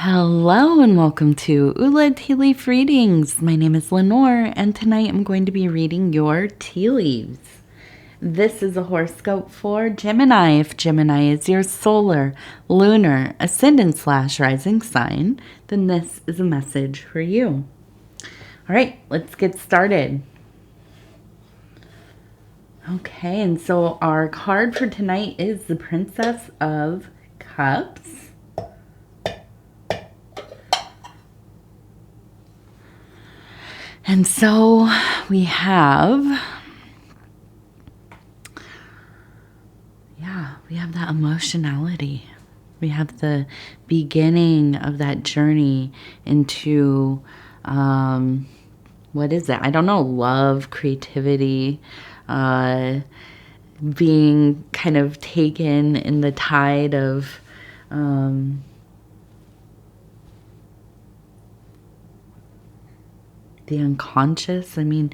Hello and welcome to Ula Tea Leaf Readings. My name is Lenor and tonight I'm going to be reading your tea leaves. This is a horoscope for Gemini. If Gemini is your solar, lunar, ascendant/rising sign, then this is a message for you. All right, let's get started. Okay, and so our card for tonight is the Princess of Cups. And so we have, that emotionality. We have the beginning of that journey into, what is it? I don't know, love, creativity, being kind of taken in the tide of, the unconscious. I mean,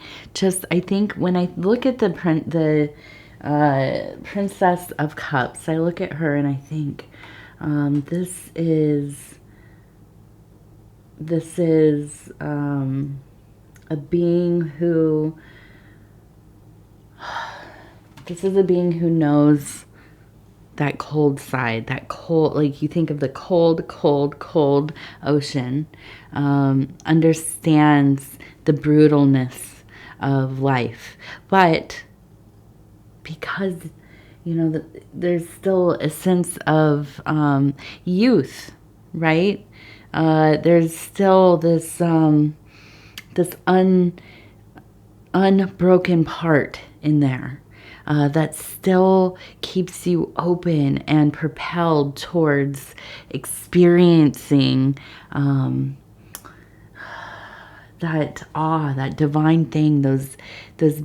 I think when I look at the Princess of Cups, I look at her and I think, this is a being who, knows that cold side, like you think of the cold ocean, understands the brutalness of life. But because, there's still a sense of youth, right? There's still this unbroken part in there. That still keeps you open and propelled towards experiencing that awe, that divine thing, those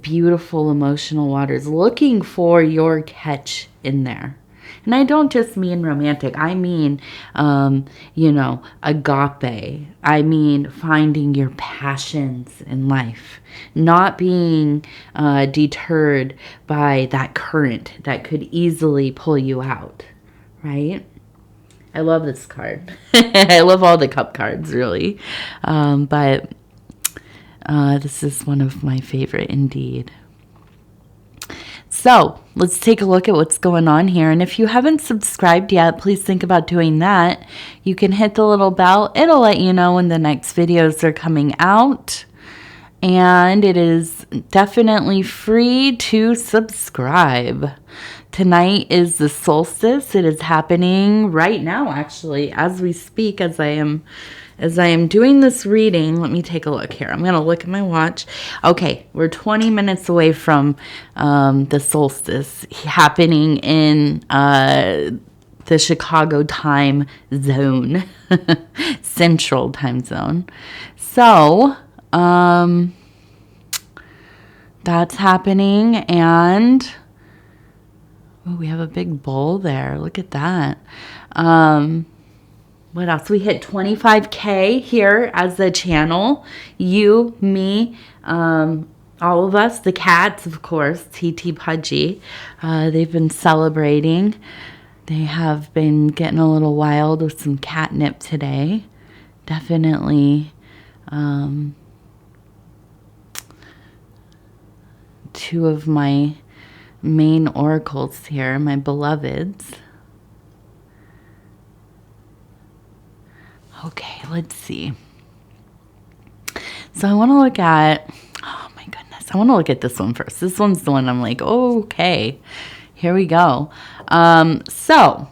beautiful emotional waters, looking for your catch in there. And I don't just mean romantic. I mean, agape. I mean, finding your passions in life. Not being deterred by that current that could easily pull you out. Right? I love this card. I love all the cup cards, really. But this is one of my favorite indeed. So let's take a look at what's going on here. And if you haven't subscribed yet, please think about doing that. You can hit the little bell. It'll let you know when the next videos are coming out. And it is definitely free to subscribe. Tonight is the solstice. It is happening right now, actually, as we speak, as I am doing this reading. Let me take a look here. I'm going to look at my watch. Okay, we're 20 minutes away from the solstice happening in the Chicago time zone, Central time zone. So, that's happening, and we have a big bowl there. Look at that. What else? We hit 25K here as the channel. You, me, all of us, the cats, of course, TT Pudgy. They've been celebrating. They have been getting a little wild with some catnip today. Definitely two of my main oracles here, my beloveds. Okay, let's see. So I want to look at, oh my goodness, I want to look at this one first. This one's the one I'm like, oh, okay, here we go. So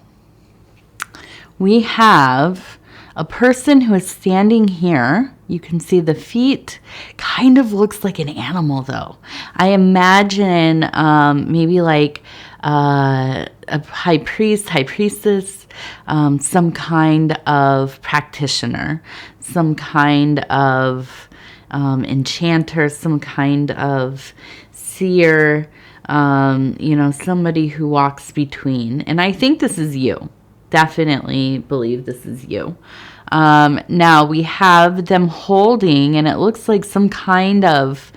we have a person who is standing here. You can see the feet, kind of looks like an animal though. I imagine maybe like a high priest, high priestess, some kind of practitioner, some kind of enchanter, some kind of seer, somebody who walks between. And I think this is you. Definitely believe this is you. Now we have them holding, and it looks like some kind of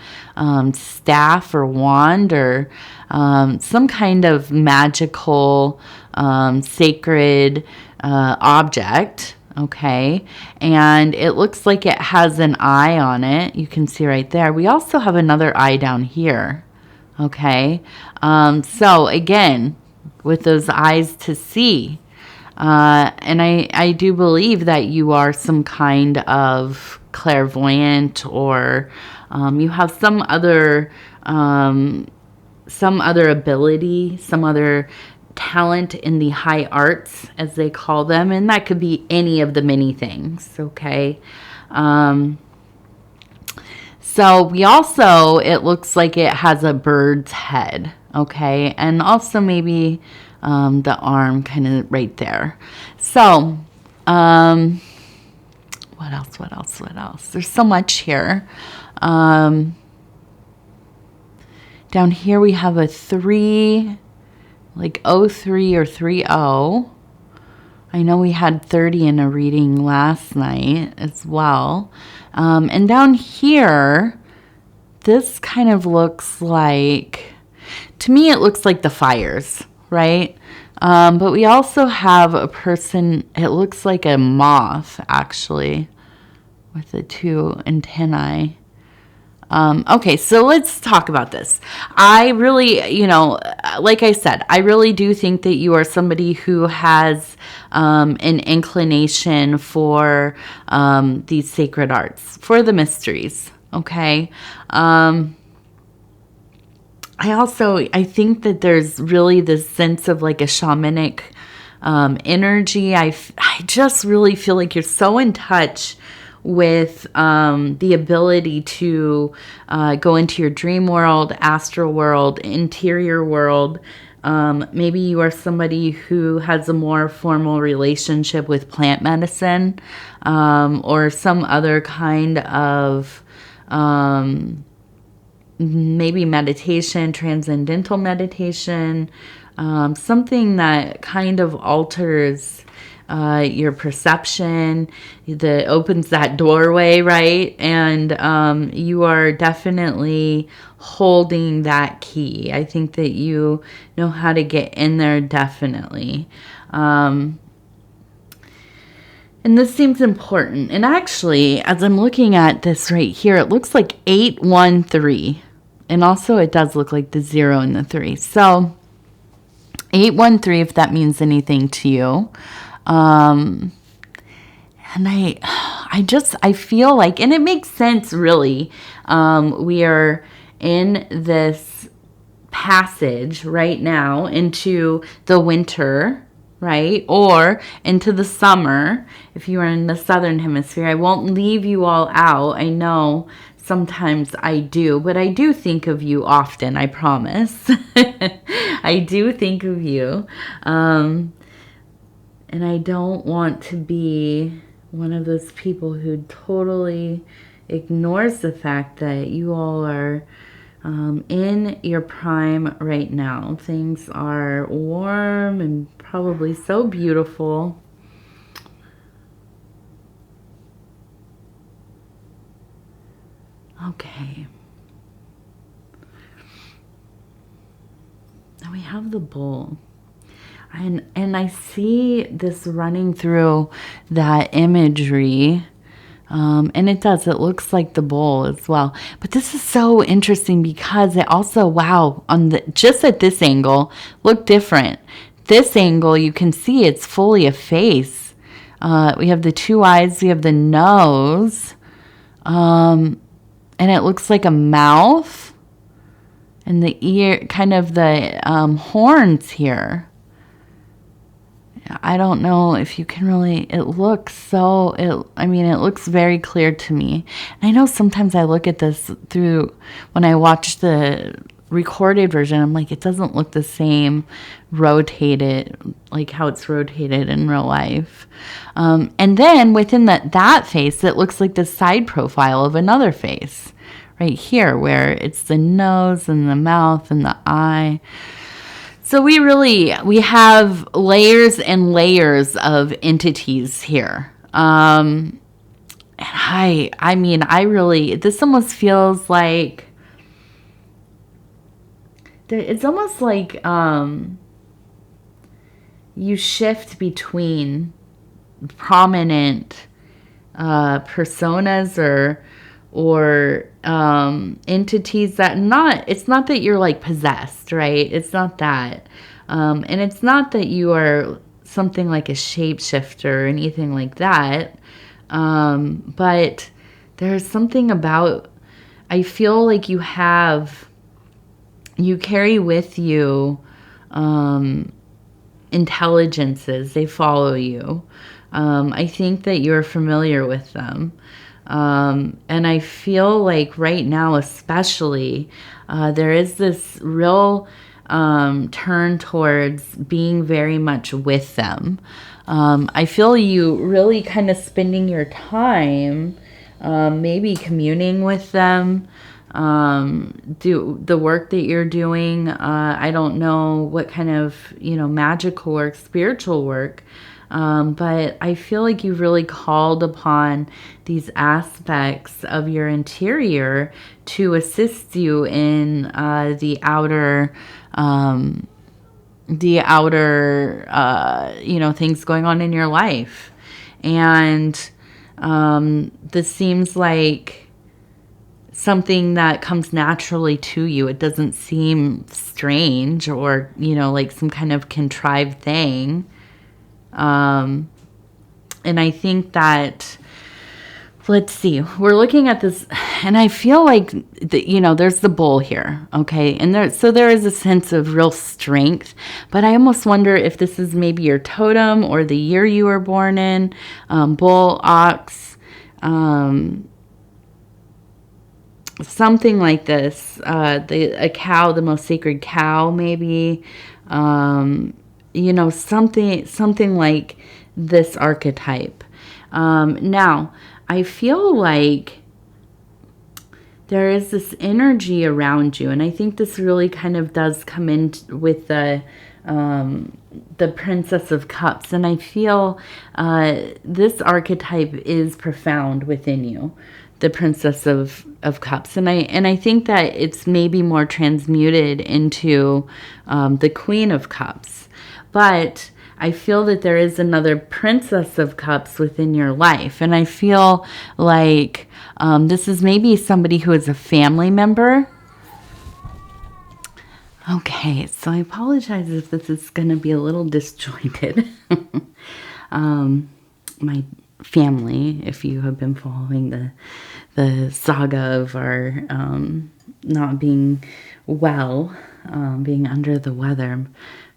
staff or wand or some kind of magical, sacred object, Okay, and it looks like it has an eye on it. You can see right there. We also have another eye down here. Okay, so again, with those eyes to see, and I do believe that you are some kind of clairvoyant, or you have some other ability, some other talent in the high arts, as they call them, and that could be any of the many things. Okay. So we also, it looks like it has a bird's head. Okay, and also maybe the arm kind of right there. So what else? There's so much here. Down here we have a 3, like 03 or 30. I know we had 30 in a reading last night as well. And down here, this kind of looks like, to me, it looks like the fires, right? But we also have a person, it looks like a moth, actually, with the 2 antennae. Okay, so let's talk about this. I really, like I said, I really do think that you are somebody who has an inclination for these sacred arts, for the mysteries, okay? I think that there's really this sense of like a shamanic energy. I just really feel like you're so in touch with the ability to go into your dream world, astral world, interior world. Maybe you are somebody who has a more formal relationship with plant medicine, or some other kind of maybe meditation, transcendental meditation, something that kind of alters your perception, that opens that doorway, right? And you are definitely holding that key. I think that you know how to get in there, definitely. And this seems important. And actually, as I'm looking at this right here, it looks like 813. And also it does look like the 0 and the 3. So 813, if that means anything to you. And I feel like, and it makes sense really, we are in this passage right now into the winter, right? Or into the summer, if you are in the southern hemisphere. I won't leave you all out. I know sometimes I do, but I do think of you often, I promise. I do think of you. And I don't want to be one of those people who totally ignores the fact that you all are in your prime right now. Things are warm and probably so beautiful. Okay. Now we have the bull. And I see this running through that imagery. And it looks like the bull as well. But this is so interesting because it also, wow, just at this angle, look different. This angle, you can see it's fully a face. We have the 2 eyes, we have the nose, and it looks like a mouth, and the ear, kind of the horns here. I don't know if you can really, it looks very clear to me. And I know sometimes I look at this through, when I watch the recorded version, I'm like, it doesn't look the same rotated, like how it's rotated in real life. And then within that face, it looks like the side profile of another face right here, where it's the nose and the mouth and the eye. So we have layers and layers of entities here. And this almost feels like, it's almost like you shift between prominent personas or entities that it's not that you're like possessed, right? It's not that. And it's not that you are something like a shapeshifter or anything like that. But there's something about, I feel like you carry with you intelligences. They follow you. I think that you're familiar with them. And I feel like right now especially, there is this real turn towards being very much with them. I feel you really kind of spending your time maybe communing with them, do the work that you're doing. I don't know what kind of, magical work, spiritual work, but I feel like you've really called upon these aspects of your interior to assist you in the outer, things going on in your life. And this seems like something that comes naturally to you. It doesn't seem strange or, like some kind of contrived thing. And I think that, let's see, we're looking at this, and I feel like, there's the bull here, okay? And there is a sense of real strength, but I almost wonder if this is maybe your totem or the year you were born in, bull, ox, something like this, a cow, the most sacred cow, maybe, something like this archetype. Now, I feel like there is this energy around you, and I think this really kind of does come in with the Princess of Cups, and I feel this archetype is profound within you, the Princess of Cups, and I think that it's maybe more transmuted into the Queen of Cups, but I feel that there is another Princess of Cups within your life, and I feel like this is maybe somebody who is a family member. Okay, so I apologize if this is going to be a little disjointed. My family, if you have been following the saga of our not being well, being under the weather.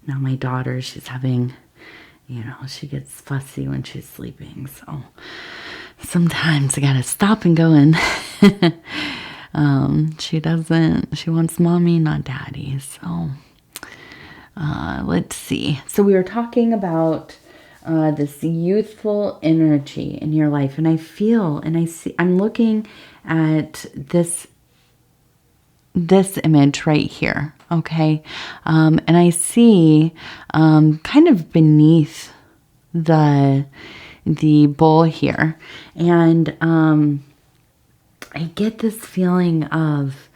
Now my daughter, she's having, she gets fussy when she's sleeping, so sometimes I gotta stop and go in. She wants mommy, not daddy. So, let's see. So we were talking about this youthful energy in your life. And I feel, and I see, I'm looking at this image right here. Okay. And I see, kind of beneath the bowl here. And, I get this feeling of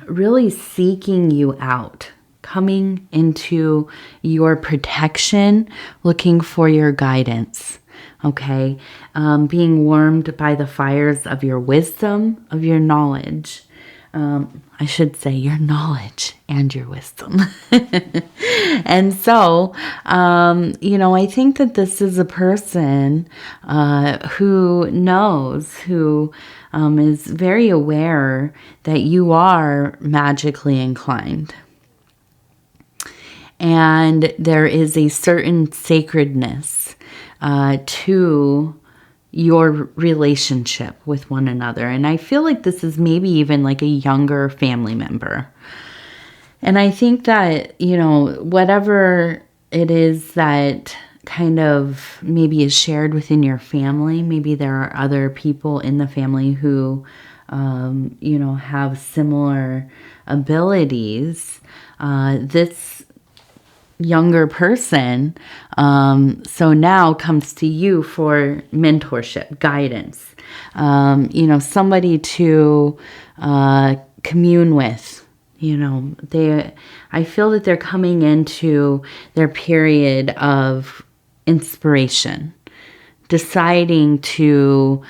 really seeking you out, coming into your protection, looking for your guidance, okay? Being warmed by the fires of your wisdom, of your knowledge. I should say your knowledge and your wisdom. And so, I think that this is a person who knows, who is very aware that you are magically inclined. And there is a certain sacredness to your relationship with one another. And I feel like this is maybe even like a younger family member. And I think that, whatever it is that kind of maybe is shared within your family, maybe there are other people in the family who, have similar abilities. This younger person, so now comes to you for mentorship, guidance, somebody to commune with. I feel that they're coming into their period of inspiration. deciding to,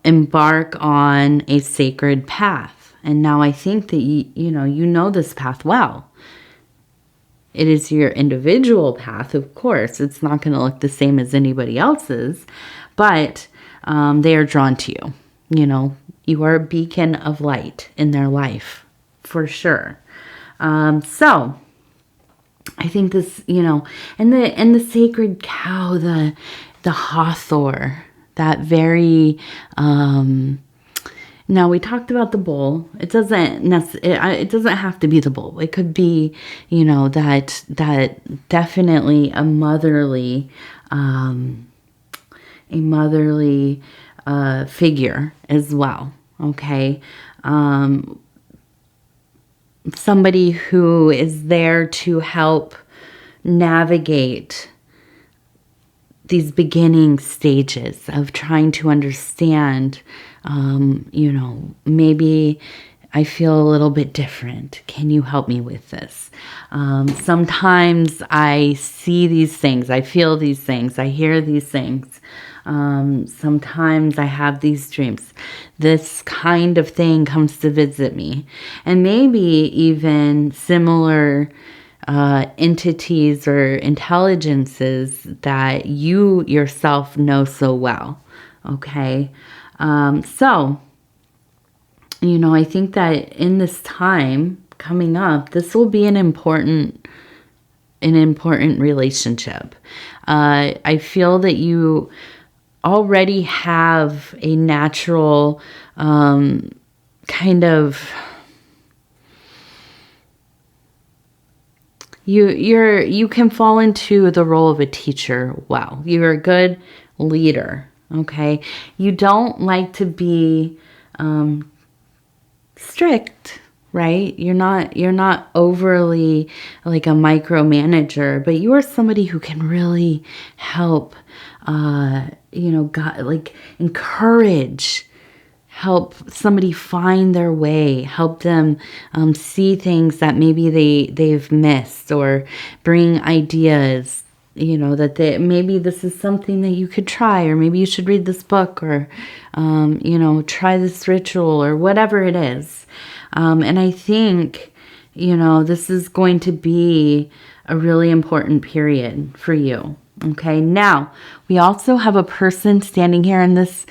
embark on a sacred path. And now I think that you know this path well. It is your individual path, of course. It's not going to look the same as anybody else's, but they are drawn to you. You are a beacon of light in their life, for sure. So I think this, and the sacred cow, the hawthorn, that very, now we talked about the bull. It doesn't have to be the bull. It could be, that definitely a motherly figure as well. Okay. Somebody who is there to help navigate these beginning stages of trying to understand, maybe I feel a little bit different. Can you help me with this? Sometimes I see these things, I feel these things, I hear these things. Sometimes I have these dreams. This kind of thing comes to visit me. And maybe even similar entities or intelligences that you yourself know so well. Okay. So, I think that in this time coming up, this will be an important relationship. I feel that you already have a natural kind of you can fall into the role of a teacher well. You're a good leader, okay? You don't like to be strict, right? You're not overly like a micromanager, but you are somebody who can really help encourage, help somebody find their way, help them see things that maybe they've missed, or bring ideas, that maybe this is something that you could try, or maybe you should read this book, or, try this ritual, or whatever it is. And I think, this is going to be a really important period for you. Okay, now we also have a person standing here in this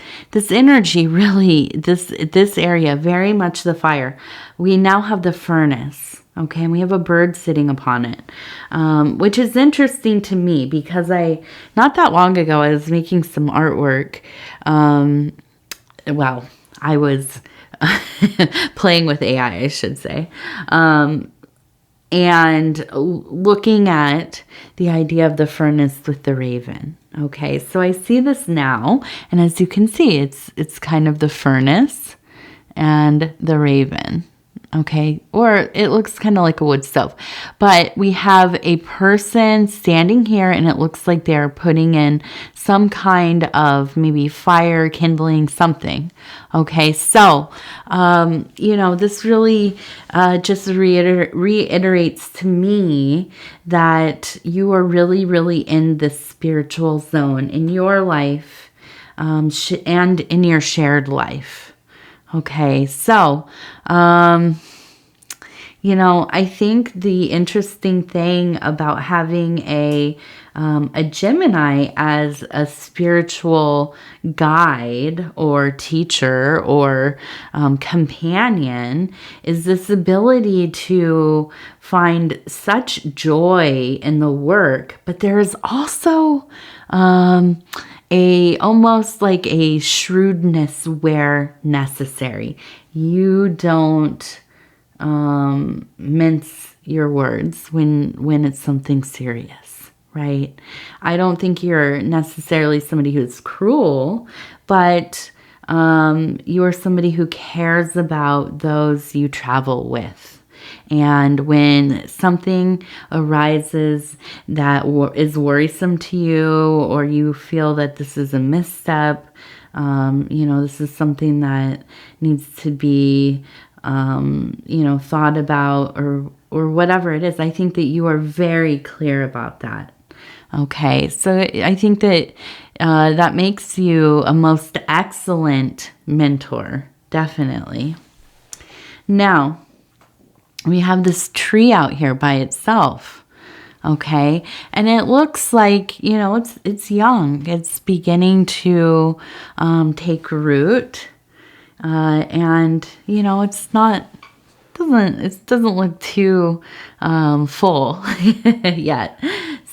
energy, really, this area, very much the fire. We now have the furnace, okay, and we have a bird sitting upon it, which is interesting to me because not that long ago, I was making some artwork. I was playing with AI, I should say. And looking at the idea of the furnace with the raven. Okay, so I see this now, and as you can see, it's kind of the furnace and the raven. Okay, or it looks kind of like a wood stove. But we have a person standing here, and it looks like they're putting in some kind of maybe fire, kindling something. Okay, so, this really just reiterates to me that you are really, really in this spiritual zone in your life and in your shared life. Okay, so, I think the interesting thing about having a Gemini as a spiritual guide or teacher or companion is this ability to find such joy in the work, but there is also almost like a shrewdness where necessary. You don't mince your words when it's something serious, right? I don't think you're necessarily somebody who's cruel, but you are somebody who cares about those you travel with. And when something arises that is worrisome to you, or you feel that this is a misstep, this is something that needs to be, thought about, or whatever it is, I think that you are very clear about that. Okay, so I think that that makes you a most excellent mentor, definitely. Now, we have this tree out here by itself, okay? And it looks like, you know, it's young. It's beginning to take root. And, you know, it doesn't look too full yet.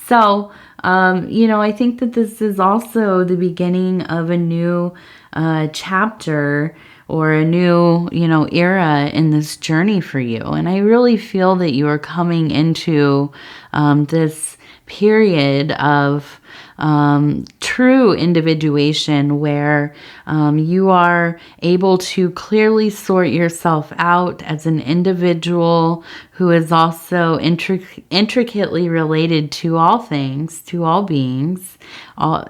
So, you know, I think that this is also the beginning of a new chapter or a new, you know, era in this journey for you. And I really feel that you are coming into this period of true individuation where you are able to clearly sort yourself out as an individual who is also intricately related to all things, to all beings,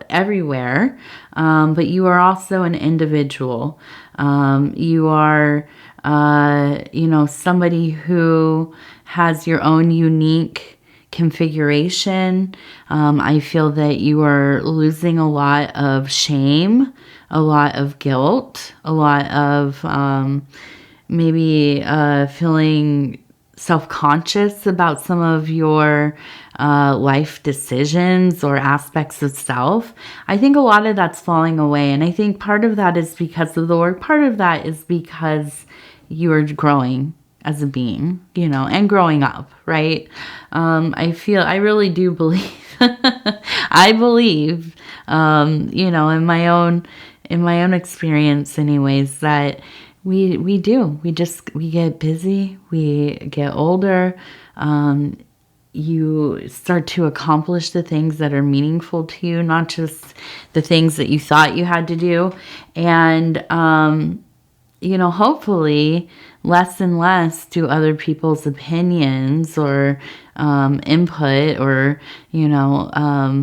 everywhere. But you are also an individual. You are, you know, somebody who has your own unique configuration. I feel that you are losing a lot of shame, a lot of guilt, a lot of maybe feeling self-conscious about some of your life decisions or aspects of self. I think a lot of that's falling away. And I think part of that is because of the work. Part of that is because you are growing as a being, you know, and growing up, right? I really do believe, I believe, you know, in my own experience anyways, that we get busy, we get older, you start to accomplish the things that are meaningful to you, not just the things that you thought you had to do. And, you know, hopefully less and less do other people's opinions or input or, you know,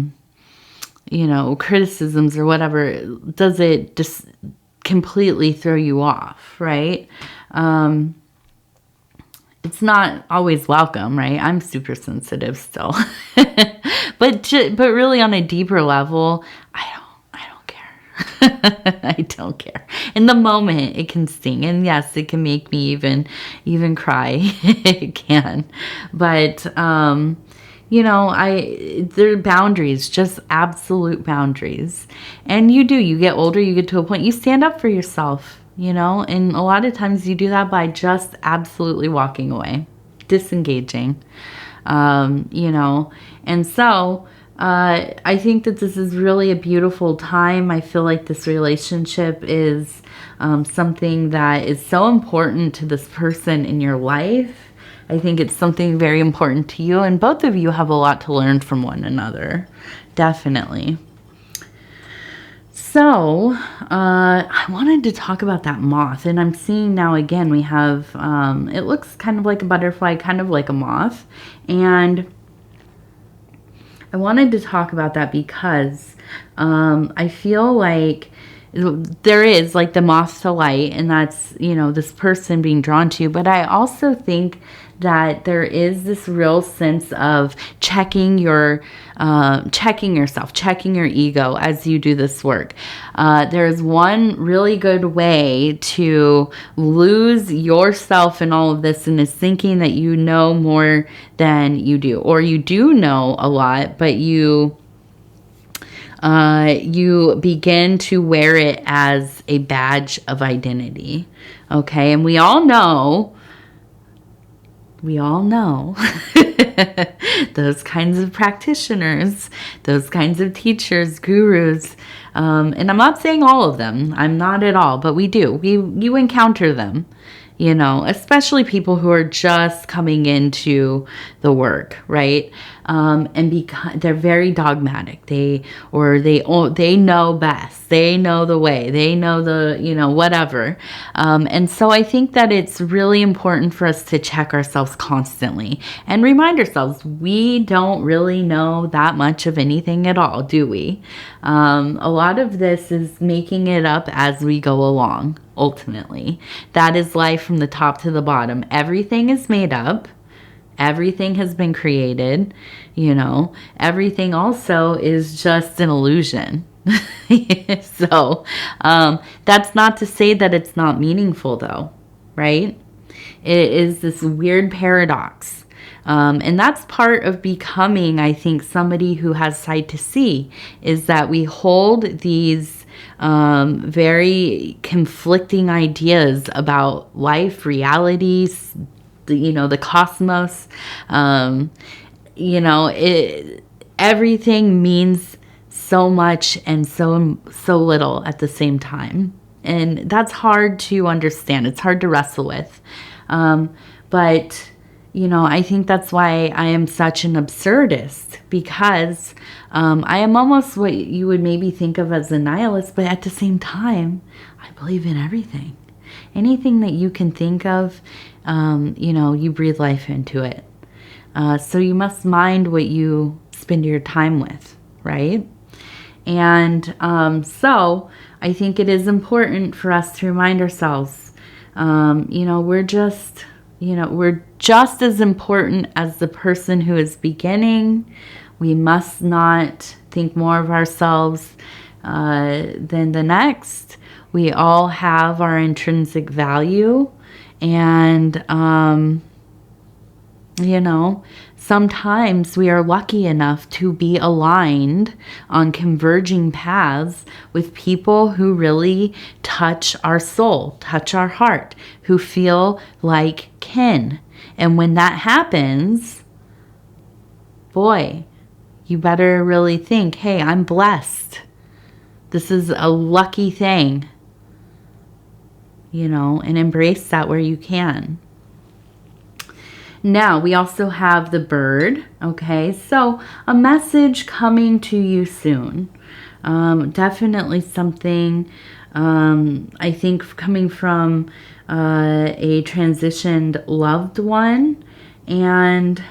criticisms or whatever, does it just completely throw you off, right? It's not always welcome, right? I'm super sensitive still. but really on a deeper level, I don't care. I don't care. In the moment, it can sting. And yes, it can make me even cry. It can. But, you know, there are boundaries, just absolute boundaries. And you get older, you get to a point, you stand up for yourself, you know, and a lot of times you do that by just absolutely walking away, disengaging, you know. And so I think that this is really a beautiful time. I feel like this relationship is something that is so important to this person in your life. I think it's something very important to you, and both of you have a lot to learn from one another, definitely. So, I wanted to talk about that moth, and I'm seeing now again we have, it looks kind of like a butterfly, kind of like a moth, and I wanted to talk about that because I feel like there is like the moth to light, and that's, you know, this person being drawn to you, but I also think that there is this real sense of checking yourself, checking your ego as you do this work. There's one really good way to lose yourself in all of this, and is thinking that you know more than you do, or you do know a lot, but you begin to wear it as a badge of identity. Okay, and we all know those kinds of practitioners, those kinds of teachers, gurus, and I'm not saying all of them, I'm not at all, but you encounter them, you know, especially people who are just coming into the work, right? And because they're very dogmatic, they know best, they know the way, they know the, you know, whatever. And so I think that it's really important for us to check ourselves constantly and remind ourselves we don't really know that much of anything at all, do we? A lot of this is making it up as we go along. Ultimately, that is life from the top to the bottom. Everything is made up. Everything has been created, you know. Everything also is just an illusion, So that's not to say that it's not meaningful, though, right? It is this weird paradox. And that's part of becoming, I think, somebody who has sight to see, is that we hold these very conflicting ideas about life, realities, the cosmos. Everything means so much and so little at the same time. And that's hard to understand. It's hard to wrestle with. But I think that's why I am such an absurdist, because I am almost what you would maybe think of as a nihilist, but at the same time, I believe in everything. Anything that you can think of, you breathe life into it. So you must mind what you spend your time with, right? And so I think it is important for us to remind ourselves, we're just as important as the person who is beginning. We must not think more of ourselves than the next. We all have our intrinsic value. And, sometimes we are lucky enough to be aligned on converging paths with people who really touch our soul, touch our heart, who feel like kin. And when that happens, boy, you better really think, hey, I'm blessed. This is a lucky thing, and embrace that where you can. Now, we also have the bird, okay? So, a message coming to you soon. Definitely something, I think, coming from a transitioned loved one. And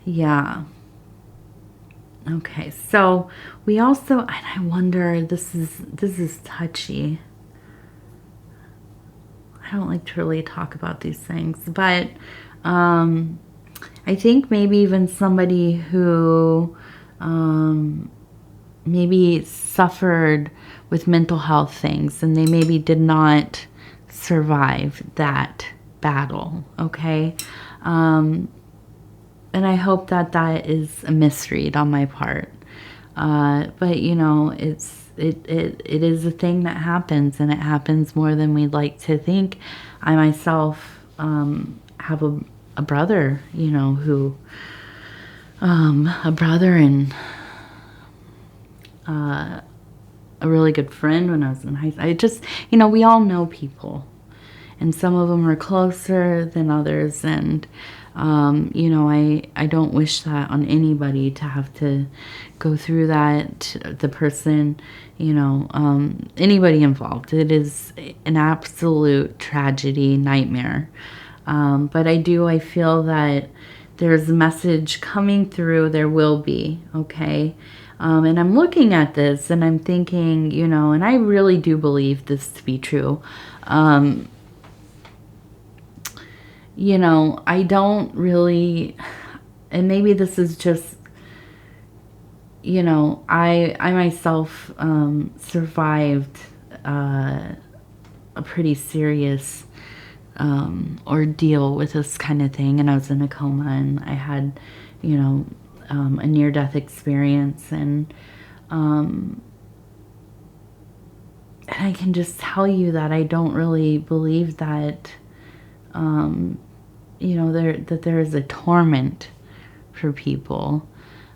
yeah. Okay, so we also, and I wonder, this is touchy. I don't like to really talk about these things, but I think maybe even somebody who maybe suffered with mental health things, and they maybe did not survive that battle, okay? And I hope that is a misread on my part. But it is a thing that happens, and it happens more than we'd like to think. I myself have a brother, who a brother and a really good friend when I was in high school. I just, we all know people, and some of them are closer than others, and I don't wish that on anybody, to have to go through that, the person, anybody involved. It is an absolute tragedy, nightmare. But I feel that there's a message coming through. There will be, okay? And I'm looking at this and I'm thinking, and I really do believe this to be true. I don't really, and maybe this is just, I myself survived a pretty serious ordeal with this kind of thing, and I was in a coma, and I had, a near-death experience, and I can just tell you that I don't really believe that there is a torment for people.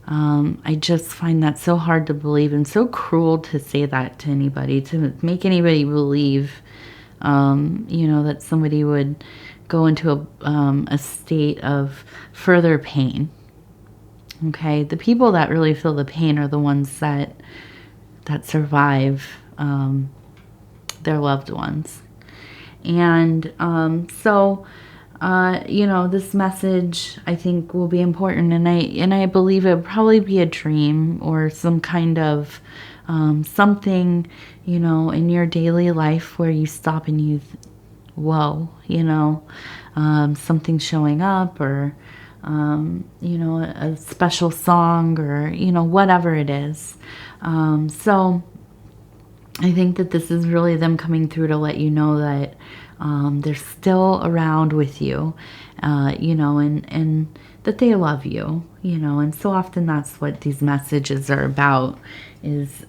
I just find that so hard to believe, and so cruel to say that to anybody, to make anybody believe, that somebody would go into a state of further pain. Okay, the people that really feel the pain are the ones that survive their loved ones. And so this message, I think, will be important, and I believe it will probably be a dream or some kind of something, in your daily life where you stop and you whoa, something showing up, or, a special song, or, whatever it is. So I think that this is really them coming through to let you know that they're still around with you, and that they love you, and so often that's what these messages are about, is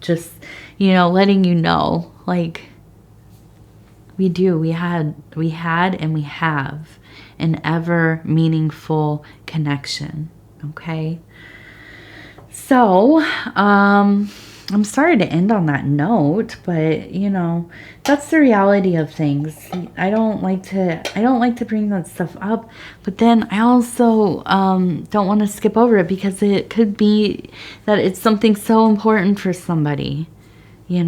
just, letting you know, like, we had and we have an ever meaningful connection. Okay. So, I'm sorry to end on that note, but that's the reality of things. I don't like to bring that stuff up, but then I also don't want to skip over it, because it could be that it's something so important for somebody. I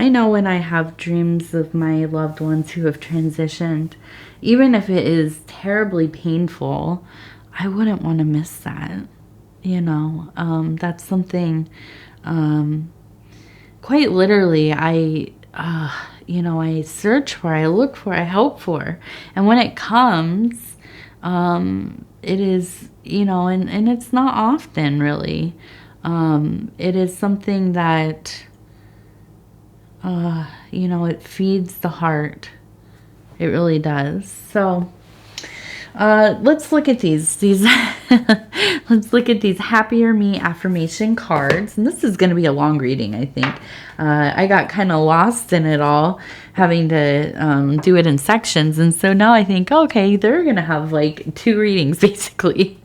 know when I have dreams of my loved ones who have transitioned, even if it is terribly painful, I wouldn't want to miss that. That's something, quite literally, I search for, I look for, I hope for. And when it comes, it is, and it's not often really. It is something that, it feeds the heart. It really does. So, let's look at these let's look at these Happier Me affirmation cards. And this is going to be a long reading, I think. I got kind of lost in it all, having to do it in sections. And so now I think, okay, they're going to have like 2 readings basically.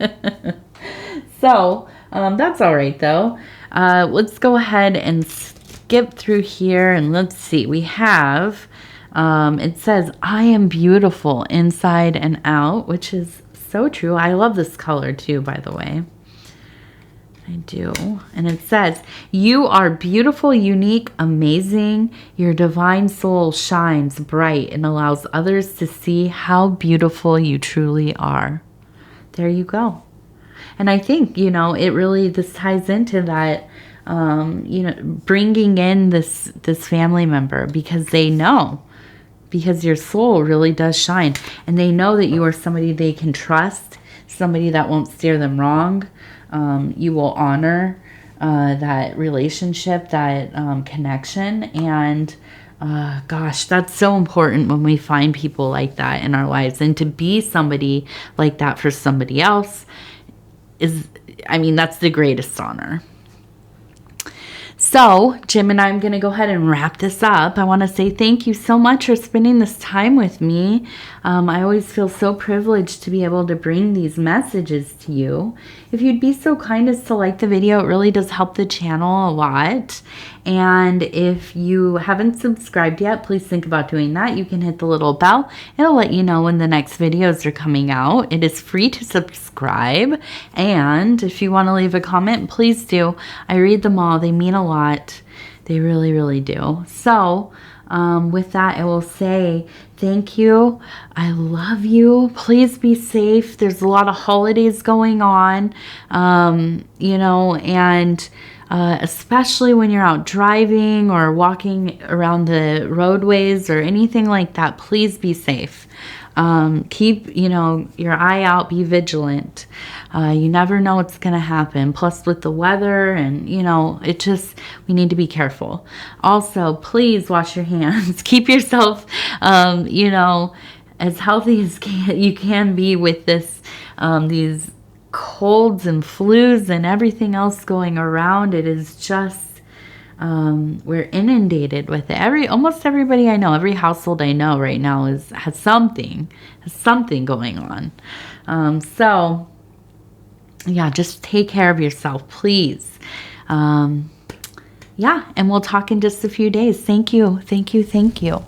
So that's all right though. Let's go ahead and skip through here, and let's see. We have, it says, I am beautiful inside and out, which is so true. I love this color too, by the way. I do. And it says, you are beautiful, unique, amazing. Your divine soul shines bright and allows others to see how beautiful you truly are. There you go. And I think, it really, this ties into that, bringing in this family member, because they know, because your soul really does shine, and they know that you are somebody they can trust, somebody that won't steer them wrong. You will honor that relationship, that connection, and gosh, that's so important when we find people like that in our lives. And to be somebody like that for somebody else that's the greatest honor. So, Gemini, I'm going to go ahead and wrap this up. I want to say thank you so much for spending this time with me. I always feel so privileged to be able to bring these messages to you. If you'd be so kind as to like the video, it really does help the channel a lot. And if you haven't subscribed yet, please think about doing that. You can hit the little bell. It'll let you know when the next videos are coming out. It is free to subscribe. And if you want to leave a comment, please do. I read them all. They mean a lot. They really, really do. So, with that, I will say thank you. I love you. Please be safe. There's a lot of holidays going on, and especially when you're out driving or walking around the roadways or anything like that, please be safe. Keep, your eye out, be vigilant. You never know what's going to happen. Plus with the weather and, we need to be careful. Also, please wash your hands. Keep yourself, as healthy as you can be with this, these colds and flus and everything else going around. It is just, we're inundated with it. Almost everybody I know, every household I know right now has something going on. So yeah, just take care of yourself, please. And we'll talk in just a few days. Thank you. Thank you. Thank you.